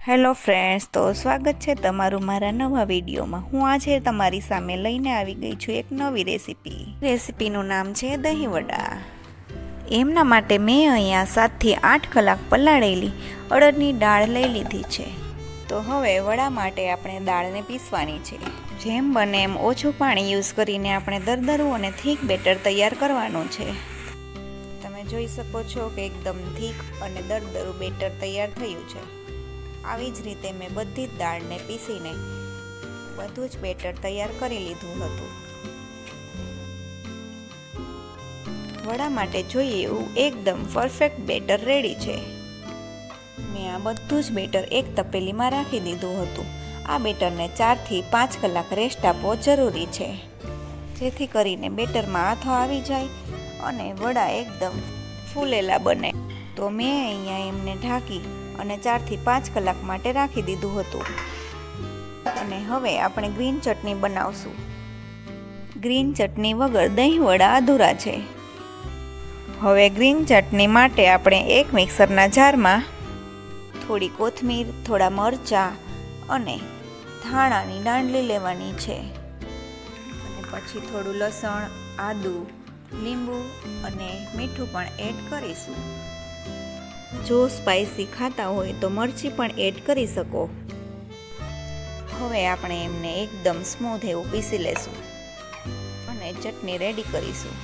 Hello friends, તો સ્વાગત છે તમારું મારા નવા વિડીયોમાં। હું આજે તમારી સામે લઈને આવી ગઈ છું એક નવી રેસીપીનું નામ છે દહીં વડા। એમના માટે મેં અહીંયા 7 થી 8 કલાક પલાળેલી અડદની દાળ લઈ લીધી છે। તો હવે વડા માટે આપણે દાળને પીસવાની છે। જેમ બને એમ ઓછું પાણી યુઝ કરીને આપણે દરદરું અને થીક બેટર તૈયાર કરવાનું છે। તમે જોઈ શકો છો કે એકદમ થીક અને દરદરું બેટર તૈયાર થયું છે। આવી જ રીતે મેં બધી જ દાળને પીસીને બધું જ બેટર તૈયાર કરી લીધું હતું। વડા માટે જોઈએ એવું એકદમ પરફેક્ટ બેટર રેડી છે। મેં આ બધું જ બેટર એક તપેલીમાં રાખી દીધું હતું। આ બેટરને 4 થી 5 કલાક રેસ્ટ આપવો જરૂરી છે, જેથી કરીને બેટરમાં આથો આવી જાય અને વડા એકદમ ફૂલેલા બને। તો મેં અહીંયા એમને ઢાંકી અને 4 થી 5 કલાક માટે રાખી દીધું હતું। અને હવે આપણે ગ્રીન ચટણી બનાવશું। ગ્રીન ચટણી વગર દહીં વડા અધૂરા છે। હવે ગ્રીન ચટણી માટે આપણે એક મિક્સરના જારમાં થોડી કોથમીર, થોડા મરચાં અને ધાણાની દાંડલી લેવાની છે। અને પછી થોડું લસણ, આદું, લીંબુ અને મીઠું પણ એડ કરીશું। જો સ્પાઇસી ખાતા હોય તો મરચી પણ એડ કરી શકો। હવે આપણે એમને એકદમ સ્મૂથ એવું પીસી લેશું અને ચટણી રેડી કરીશું।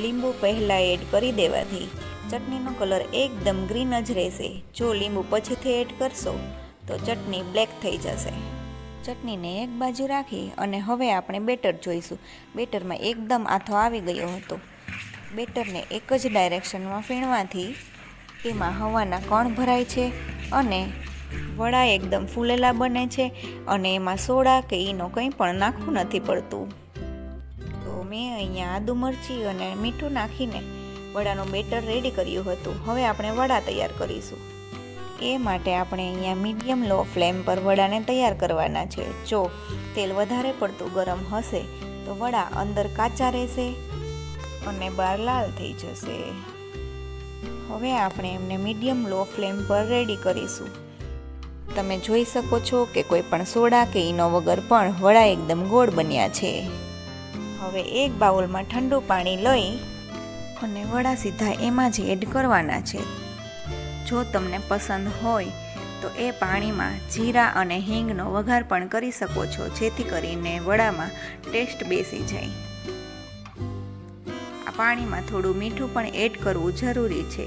લીંબુ પહેલાં એડ કરી દેવાથી ચટણીનો કલર એકદમ ગ્રીન જ રહેશે। જો લીંબુ પછીથી એડ કરશો તો ચટણી બ્લેક થઈ જશે। ચટણીને એક બાજુ રાખી અને હવે આપણે બેટર જોઈશું। બેટરમાં એકદમ આથો આવી ગયો હતો। બેટરને એક જ ડાયરેક્શનમાં ફેણવાથી એમાં હવાના કણ ભરાય છે અને વડા એકદમ ફૂલેલા બને છે અને એમાં સોડા કે ઈનો કંઈ પણ નાખવું નથી પડતું। તો મેં અહીંયા આદુ, મરચી અને મીઠું નાખીને વડાનું બેટર રેડી કર્યું હતું। હવે આપણે વડા તૈયાર કરીશું। એ માટે આપણે અહીંયા મીડિયમ લો ફ્લેમ પર વડાને તૈયાર કરવાના છે। જો તેલ વધારે પડતું ગરમ હશે તો વડા અંદર કાચા રહેશે અને બહાર લાલ થઈ જશે। હવે આપણે એમને મીડિયમ લો ફ્લેમ પર રેડી કરીશું। તમે જોઈ શકો છો કે કોઈ પણ સોડા કે ઈનો વગર પણ વડા એકદમ ગોળ બન્યા છે। હવે એક બાઉલમાં ઠંડુ પાણી લઈ અને વડા સીધા એમાં જ એડ કરવાના છે। જો તમને પસંદ હોય તો એ પાણીમાં જીરા અને હિંગનો વઘાર પણ કરી શકો છો, જેથી કરીને વડામાં ટેસ્ટ બેસી જાય। આ પાણીમાં થોડું મીઠું પણ એડ કરવું જરૂરી છે।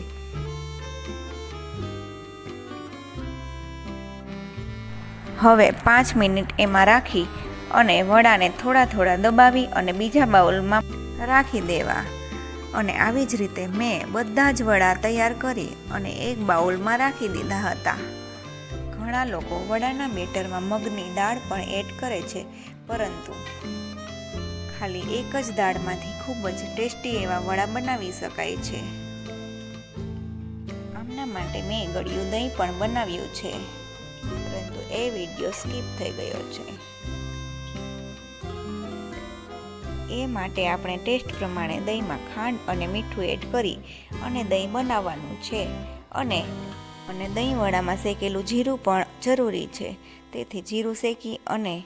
હવે 5 મિનિટ એમાં રાખી અને વડાને થોડા થોડા દબાવી અને બીજા બાઉલમાં રાખી દેવા। અને આવી જ રીતે મેં બધા જ વડા તૈયાર કરી અને એક બાઉલમાં રાખી દીધા હતા। ઘણા લોકો વડાના બેટરમાં મગની દાળ પણ એડ કરે છે, પરંતુ ખાલી એક જ દાળમાંથી ખૂબ જ ટેસ્ટી એવા વડા બનાવી શકાય છે। આમના માટે મેં ગળ્યું દહીં પણ બનાવ્યું છે, પરંતુ એ વિડીયો સ્કીપ થઈ ગયો છે। એ માટે આપણે ટેસ્ટ પ્રમાણે દહીંમાં ખાંડ અને મીઠું એડ કરી અને દહીં બનાવવાનું છે। અને દહીં વડામાં શેકેલું જીરું પણ જરૂરી છે, તેથી જીરું શેકી અને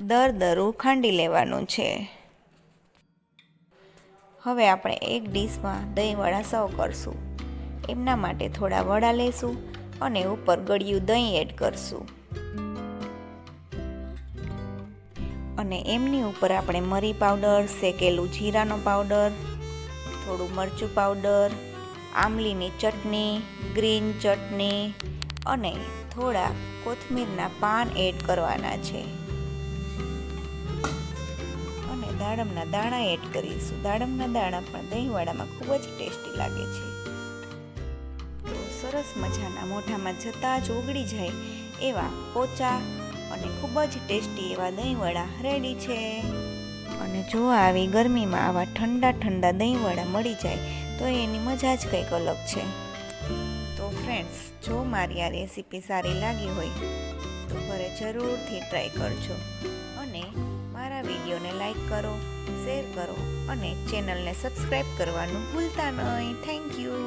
દરદરું ખાંડી લેવાનું છે। હવે આપણે એક ડીશમાં દહીં વડા સર્વ કરશું। એમના માટે થોડા વડા લેશું અને ઉપર ગળ્યું દહીં એડ કરશું અને એમની ઉપર આપણે મરી પાવડર, શેકેલું જીરાનો પાવડર, થોડું મરચું પાવડર, આમલીની ચટણી, ગ્રીન ચટણી અને થોડા કોથમીરના પાન એડ કરવાના છે અને દાડમના દાણા એડ કરીશું। દાડમના દાણા પણ દહીંવડામાં ખૂબ જ ટેસ્ટી લાગે છે। તો સરસ મજાના મોઢામાં જતાં જ ઓગળી જાય એવા પોચા અને ખૂબ જ ટેસ્ટી એવા દહીં વડા રેડી છે। અને જો આવી ગરમીમાં આવા ઠંડા ઠંડા દહીં વડા મળી જાય તો એની મજા જ કંઈક અલગ છે। તો ફ્રેન્ડ્સ, જો મારી આ રેસીપી સારી લાગી હોય તો ઘરે જરૂરથી ટ્રાય કરજો અને મારા વિડીયોને લાઈક કરો, શેર કરો અને ચેનલને સબસ્ક્રાઈબ કરવાનું ભૂલતા નહીં। Thank you.